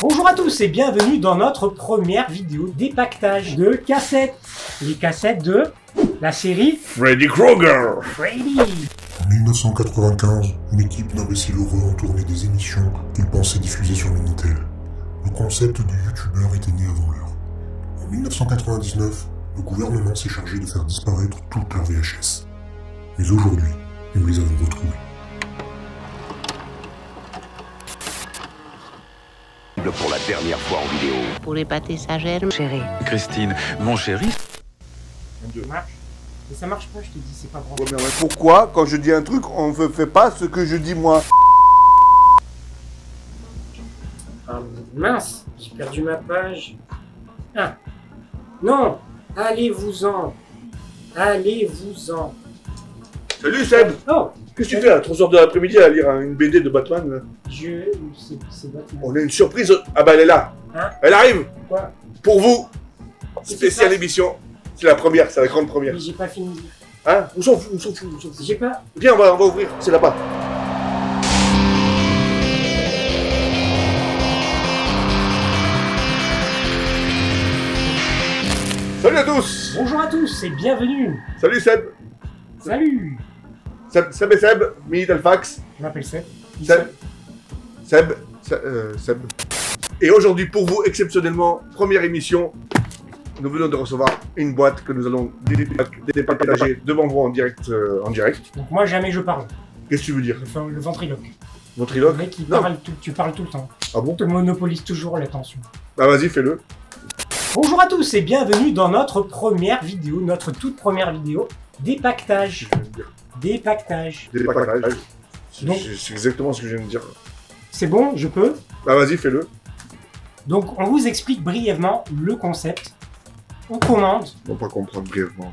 Bonjour à tous et bienvenue dans notre première vidéo dépaquetage de cassettes. Les cassettes de la série Freddy Krueger. Freddy. En 1995, une équipe d'imbéciles heureux ont tourné des émissions qu'ils pensaient diffuser sur Minitel. Le concept du youtubeur était né avant l'heure. En 1999, le gouvernement s'est chargé de faire disparaître toute leur VHS. Mais aujourd'hui, nous les avons retrouvés. Pour la dernière fois en vidéo. Pour épater sa germe, chérie. Christine, mon chéri. Ça marche. Mais ça marche pas, je te dis, c'est pas grand. Ouais, mais pourquoi, quand je dis un truc, on ne fait pas ce que je dis moi? Ah, mince, j'ai perdu ma page. Ah, non, allez-vous-en. Allez-vous-en. Salut Seb. Oh, Qu'est-ce que tu fais à 3h de l'après-midi à lire une BD de Batman là? c'est Batman. On a une surprise. Ah bah elle est là. Hein? Elle arrive. Quoi? Pour vous. Qu'est-ce qui Spéciale se passe? émission. C'est la première, c'est la grande première. Mais j'ai pas fini. Hein? On s'en fout, on s'en fout, on s'en fout. J'ai pas... Viens, on va ouvrir, c'est là-bas. Salut à tous. Bonjour à tous et bienvenue. Salut Seb. Salut. Seb et Seb, Minitel Fax. Je m'appelle Seb. Seb. Seb. Et aujourd'hui, pour vous, exceptionnellement, première émission, nous venons de recevoir une boîte que nous allons départager devant vous en direct. Donc moi jamais je parle. Qu'est-ce que tu veux dire? Le ventriloque. Le Ventriloque? mec il Non. parle tu parles tout le temps. Ah bon? Tu monopolises toujours l'attention. Bah vas-y, fais-le. Bonjour à tous et bienvenue dans notre première vidéo, notre toute première vidéo dépaquetage. Dépaquetage. Départage. Donc- C'est exactement ce que je viens de dire. C'est bon, je peux? Bah vas-y, fais-le. Donc on vous explique brièvement le concept. On commande On va comprendre brièvement.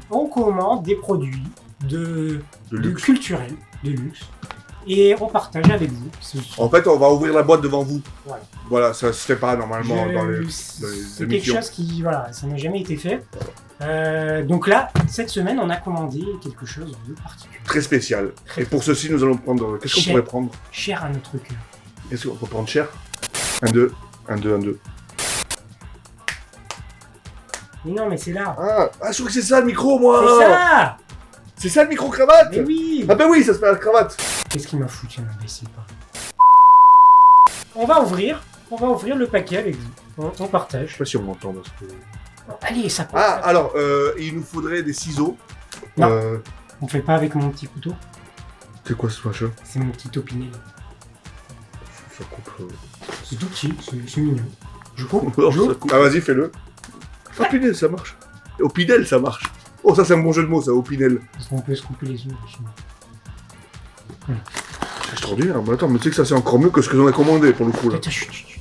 des produits De de luxe. culturels, de luxe, et on partage avec vous. En fait, on va ouvrir la boîte devant vous. Voilà. Voilà, ça se fait pas normalement dans les C'est quelque émissions. chose qui, voilà, ça n'a jamais été fait. Donc là, cette semaine, on a commandé quelque chose de particulier, Très spécial. Et pour ceci, nous allons prendre... Qu'est-ce qu'on Cher. pourrait prendre? cher à notre cœur. Qu'est-ce qu'on peut prendre cher? 1, 2. 1, 2, 1, 2. Mais non, mais c'est là. Ah, je trouve que c'est ça le micro, moi. C'est ça. C'est ça le micro-cravate. Mais oui. Ah bah oui, ça se fait à la cravate. Qu'est-ce qu'il m'a foutu, un imbécile, pas. On va ouvrir le paquet avec vous. On partage. Je sais pas si on m'entend parce que... Allez, ça passe. Ah, alors, il nous faudrait des ciseaux. Non. On fait pas avec mon petit couteau. C'est quoi ce machin? C'est mon petit opinel. Ça coupe... C'est tout petit, c'est mignon. Je coupe. Ah vas-y, fais-le. Ah Pinel, ça marche. Opinel, ça marche. Oh, ça c'est un bon jeu de mots, ça, Opinel. Parce qu'on peut se couper les yeux. Sinon. C'est extraordinaire. Mais attends, mais tu sais que ça c'est encore mieux que ce que j'en ai commandé pour le coup là. Attends, chut, chut, chut.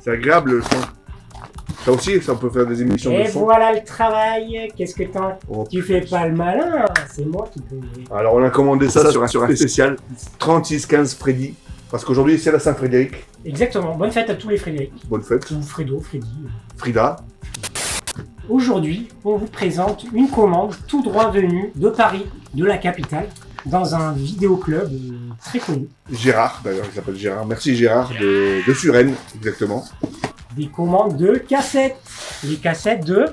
C'est agréable le son. Ça aussi, ça on peut faire des émissions Et de son. voilà le travail. Qu'est-ce que t'en... Oh, Tu fais pas le malin. C'est moi qui peux... Alors on a commandé ça sur un spécial 3615 Freddy. Parce qu'aujourd'hui c'est la Saint-Frédéric. Exactement. Bonne fête à tous les Frédéric. Bonne fête. Ou Fredo, Freddy. Frida. Aujourd'hui, on vous présente une commande tout droit venue de Paris, de la capitale, dans un vidéoclub très connu. Gérard, d'ailleurs, il s'appelle Gérard. Merci Gérard de Suresnes, exactement. Des commandes de cassettes. Les cassettes de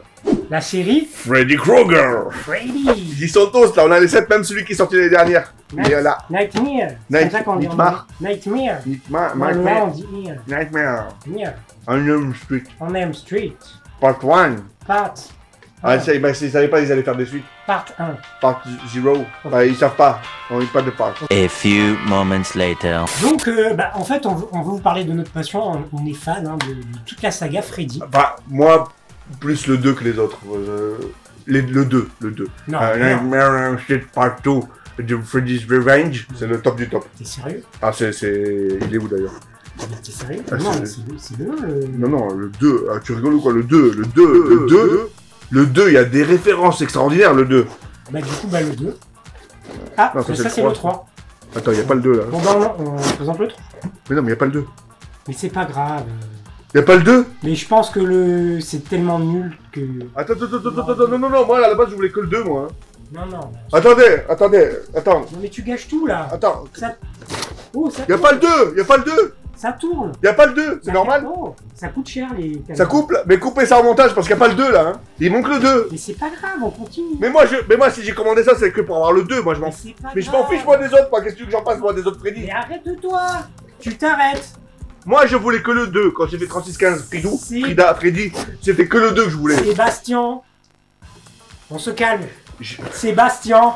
la série Freddy Krueger. Freddy. Ils sont tous là, on a les 7, même celui qui est sorti l'année dernière. Il est là. Nightmare. C'est comme ça qu'on dit en Nightmare. anglais. Nightmare. Nightmare. Dans le là, on dit ear. Nightmare. Ear. On Elm Street. On Elm Street. Part 1. Part. Ah, ça, bah, ils savaient pas, ils allaient faire des suites. Part 1. Part 0. Bah, ils savent pas. On n'a pas de part. A few moments later. Donc, en fait, on veut vous parler de notre passion. On est fan de toute la saga Freddy. Bah, moi, plus le 2 que les autres. Le 2. Non, non. Nightmare on Elm Street Part 2 de Freddy's Revenge. C'est le top du top. T'es sérieux? Ah, c'est... Il est où d'ailleurs? T'es sérieux? Ah, Non, c'est- c'est le 1. Non, non, le 2. Ah, tu rigoles ou quoi? Le 2. Le 2, il y a des références extraordinaires, le 2. Bah, du coup, le 2. Ah, Non, ça, mais c'est ça, le c'est 3. le 3. Attends, il n'y a pas le 2 là. Bon, bah, on présente le 3. Mais non, mais il n'y a pas le 2. Mais c'est pas grave. Il n'y a pas le 2? Mais je pense que c'est tellement nul que... Attends, non, moi à la base je voulais que le 2, moi. Non, non. Attendez, attends. Non, mais tu gâches tout, là. Attends. Ça... Oh, ça Y a tourne. pas le 2, y a pas le 2. Ça tourne. Y a pas le 2, c'est Ça normal. fait- oh, ça coûte cher les caméras. Ça coupe, mais coupez ça en montage parce qu'il y a pas le 2 là. Hein. Il manque le 2. Mais c'est pas grave, on continue. Mais moi si j'ai commandé ça, c'est que pour avoir le 2. Moi je m'en c'est pas Mais je m'en grave. fiche moi des autres, moi. Qu'est-ce que tu veux que j'en passe moi des autres Freddy? Mais arrête-toi. Tu t'arrêtes. Moi je voulais que le 2. Quand j'ai fait 3615 Fridou, Si. Freddy, c'était que le 2 que je voulais. Sébastien. On se calme. Je- Sébastien.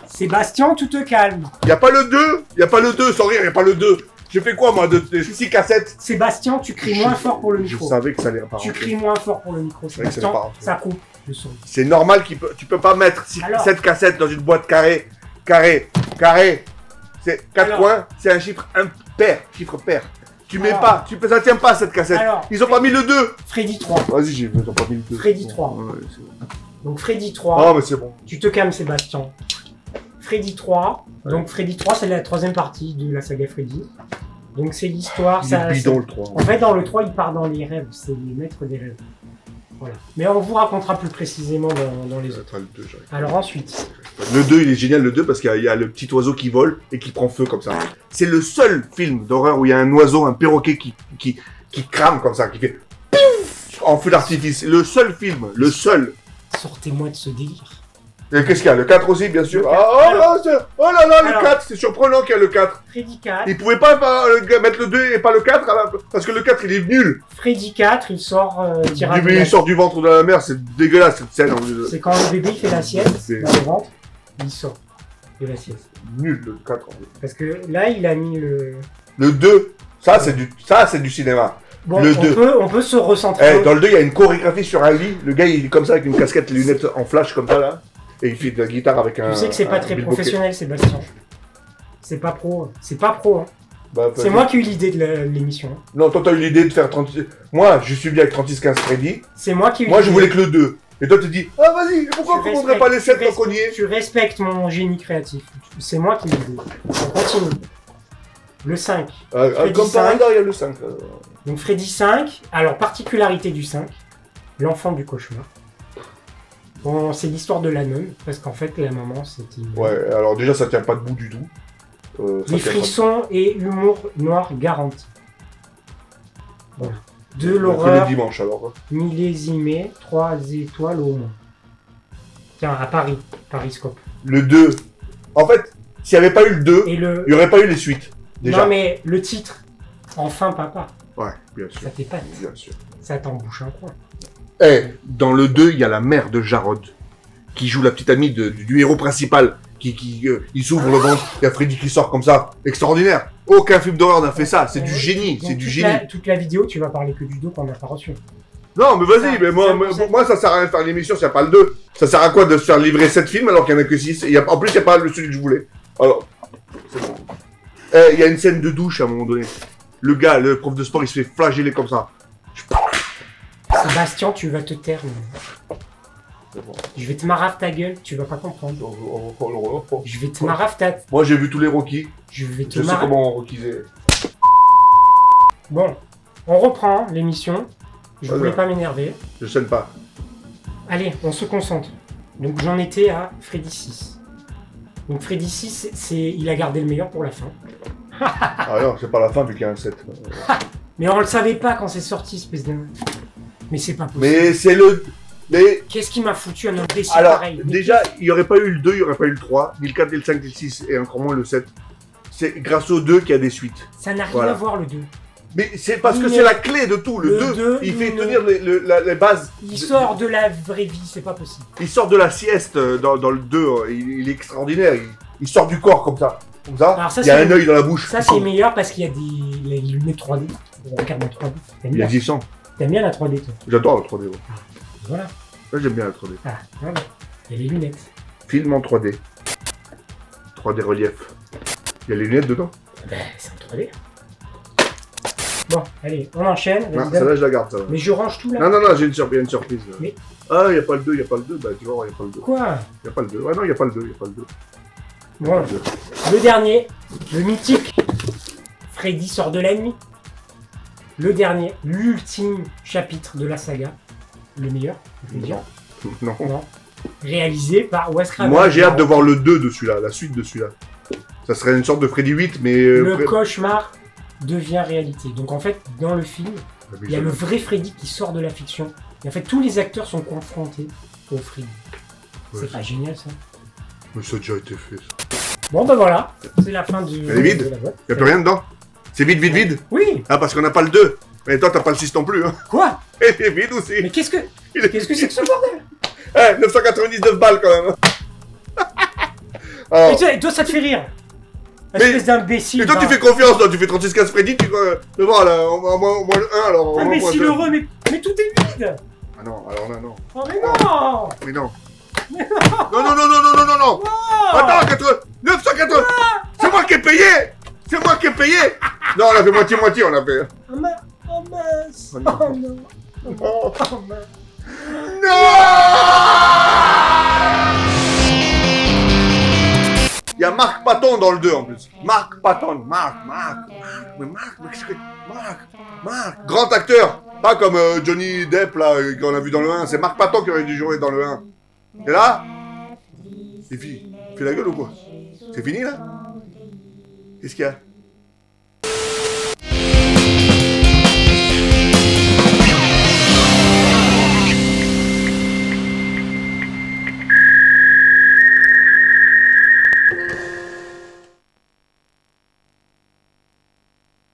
Sébastien, tu te calmes. Y a pas le 2. Y a pas le 2, sans rire, y a pas le 2. J'ai fait quoi moi de 6 cassettes? Sébastien, tu cries moins fort pour le Je micro. savais que ça allait pas Tu rentrer. cries moins fort pour le micro, vrai que ça Sébastien. va pas rentrer. Ça coupe le son. C'est normal tu peux pas mettre Alors. 7 cassettes dans une boîte carrée. C'est 4 Alors. coins, c'est un chiffre impair, chiffre pair. Tu mets Alors. pas, ça tient pas cette cassette. Alors. Ils ont pas mis le 2. Freddy 3. Vas-y, ils ont pas mis le 2. Freddy 3. Ouais, c'est bon. Donc Freddy 3. Ah, mais c'est bon. Tu te calmes, Sébastien. Freddy 3. Donc Freddy 3, c'est la troisième partie de la saga Freddy. Donc c'est l'histoire. Il est bidon le 3. En fait, dans le 3, il part dans les rêves. C'est le maître des rêves. Voilà. Mais on vous racontera plus précisément dans les autres. Attends, le 2, j'arrive. Alors ensuite. Le 2, il est génial, le 2, parce qu'il y a le petit oiseau qui vole et qui prend feu comme ça. C'est le seul film d'horreur où il y a un oiseau, un perroquet qui crame comme ça, qui fait piouf en feu d'artifice. Le seul film, le seul. Sortez-moi de ce délire. Et qu'est-ce qu'il y a? Le 4 aussi, bien sûr. Le Ah, 4. oh, Alors. oh là là, le Alors. 4, c'est surprenant qu'il y a le 4. Freddy 4. Il pouvait pas mettre le 2 et pas le 4, parce que le 4, il est nul. Freddy 4, il sort tirage de Mais la- il sort du ventre de la mer, c'est dégueulasse cette scène. En plus. C'est quand le bébé il fait la sieste C'est- dans le ventre, il sort de la sieste. Nul, le 4. En fait. Parce que là, il a mis le... Le 2, ça, c'est du cinéma. Bon, Le 2. on peut se recentrer. Eh, dans le 2, il y a une chorégraphie sur un lit. Le gars, il est comme ça avec une casquette, les lunettes en flash comme ça là. Et il fait de la guitare avec un. Tu sais que c'est pas un très bilboquet. professionnel, Sébastien. C'est pas pro. C'est pas pro. Hein. Bah, C'est peut-être. moi qui ai eu l'idée de l'émission. hein. Non, toi, t'as eu l'idée de faire 36. Moi, je suis bien avec 36-15 Freddy. C'est moi qui ai eu Moi, je l'idée. voulais que le 2. Et toi, tu te dis, ah, vas-y, pourquoi on Tu commanderait pas les 7 respectes- tant qu'on y est? Tu respectes mon génie créatif. C'est moi qui ai eu l'idée. On continue. Le 5. Freddy Comme par 5. hasard, il y a le 5. Donc Freddy 5. Alors, particularité du 5. L'enfant du cauchemar. Bon, c'est l'histoire de la nonne. Parce qu'en fait, la maman, c'était... une- Ouais, alors déjà, ça tient pas debout du tout. Ça Des tient pas- frissons et humour noir garanti. Voilà. De Que le l'horreur dimanche alors. millésimée, 3 étoiles au moins. Tiens, à Paris, Pariscope. Le 2. En fait, s'il n'y avait pas eu le 2, Et le... il n'y aurait pas eu les suites. Déjà. Non mais le titre, Enfin Papa, Ouais, bien sûr. ça t'épate, Bien sûr. ça t'embouche un coin. Eh, dans le 2, il y a la mère de Jarod, qui joue la petite amie du héros principal, il s'ouvre le ventre, il y a Freddy qui sort comme ça, extraordinaire. Aucun film d'horreur n'a fait ça, c'est du génie, Donc, c'est du toute génie. toute la vidéo, tu vas parler que du 2 qu'on n'a pas reçu. Non, mais vas-y, Ça, mais ça, moi ça sert à rien de faire l'émission s'il n'y a pas le 2. Ça sert à quoi de se faire livrer 7 films alors qu'il n'y en a que 6? En plus, il n'y a pas celui que je voulais. Alors, c'est bon. Eh, il y a une scène de douche à un moment donné. Le gars, le prof de sport, il se fait flageller comme ça. Sébastien, tu vas te taire. mais C'est bon. Je vais te marave ta gueule, tu vas pas comprendre. Je vais te Ouais. marave ta... Moi, j'ai vu tous les Rocky. Je vais te Je sais marave... comment on Rockisait. Bon, on reprend l'émission. Je Vas-y. voulais pas m'énerver. Je saigne pas. Allez, on se concentre. Donc j'en étais à Freddy 6. Donc Freddy 6, il a gardé le meilleur pour la fin. Ah non, c'est pas la fin vu qu'il y a un 7. Mais on le savait pas quand c'est sorti, espèce de... Mais c'est pas possible. Mais c'est le... Mais... Qu'est-ce qui m'a foutu un imbécile Alors, pareil? Mais déjà, il n'y aurait pas eu le 2, il n'y aurait pas eu le 3, ni le 4, ni le 5, ni le 6, et encore moins le 7. C'est grâce au 2 qu'il y a des suites. ça n'a rien Voilà. à voir le 2. Mais c'est parce que Mais c'est la clé de tout. Le le 2, deux, il fait il tenir les bases. Il sort de la vraie vie, c'est pas possible. Il sort de la sieste dans le 2, il est extraordinaire. Il sort du corps comme ça. Comme ça. Alors ça, Il y a c'est- un œil dans la bouche. Ça c'est meilleur parce qu'il y a les lunettes 3D. On regarde en 3D. T'aimes Il y a bien, 10 ans. t'aimes bien la 3D toi? J'adore le 3D. Ouais. Voilà. Là, j'aime bien le 3D. Ah, voilà. Il y a les lunettes. Film en 3D. 3D relief. Il y a les lunettes dedans. Ben, c'est en 3D. Bon, allez, on enchaîne. Non, Vas-y, celle-là, donne. je la garde, ça. Mais je range tout là. Non, j'ai une surprise. Mais- Ah, il n'y a pas le 2, il n'y a pas le 2. Bah, tu vois, il n'y a pas le 2. Quoi? Il n'y a pas le 2. Ouais, non, il n'y a pas le 2, il n'y a pas le 2. Bon, le dernier, le mythique. Freddy sort de la nuit. Le dernier, l'ultime chapitre de la saga. Le meilleur, je veux dire. Non. Non. Réalisé par Wes Craven. Moi, j'ai hâte de voir le 2 de celui-là, la suite de celui-là. Ça serait une sorte de Freddy 8, mais... Le cauchemar devient réalité. Donc en fait, dans le film, il y a le vrai Freddy qui sort de la fiction. Et en fait, tous les acteurs sont confrontés au Freddy. Ouais, c'est pas génial, ça? Mais ça a déjà été fait, ça. Bon, bah voilà. C'est la fin du... Elle est vide? de la boîte. Y'a plus rien dedans? C'est vide, vide, vide? Oui. Ah, parce qu'on n'a pas le 2. Mais toi, t'as pas le 6 non plus, hein. Quoi? Elle est vide aussi. Mais qu'est-ce que c'est que ce bordel? Eh, 999 balles, quand même. Alors, Et toi, ça te fait rire? Mais- Espèce d'imbécile. et toi, tu va. fais confiance, toi, tu fais 36-15 Freddy, tu crois... Mais bon, là, au moins le 1, alors... au moins Imbécile le 2. heureux, mais tout est vide. Ah non, alors là, non. Oh, mais non. Mais non. Non, non, non, non, non, non, non, non. Attends, 980. C'est moi qui ai payé. C'est moi qui ai payé. Non, on a fait moitié-moitié, on a fait. Oh, oh mince. Oh, non. Oh non. Oh. Oh mince. Il y a Marc Patton dans le 2 en plus. Marc Patton. Marc. Mais qu'est-ce que... Marc. Grand acteur. Pas comme Johnny Depp, là, qu'on a vu dans le 1. C'est Marc Patton qui aurait dû jouer dans le 1. Et là... C'est fini. Fais la gueule ou quoi? C'est fini, là? Qu'est-ce qu'il y a?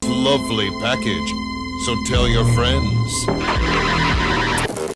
Lovely package. So tell your friends.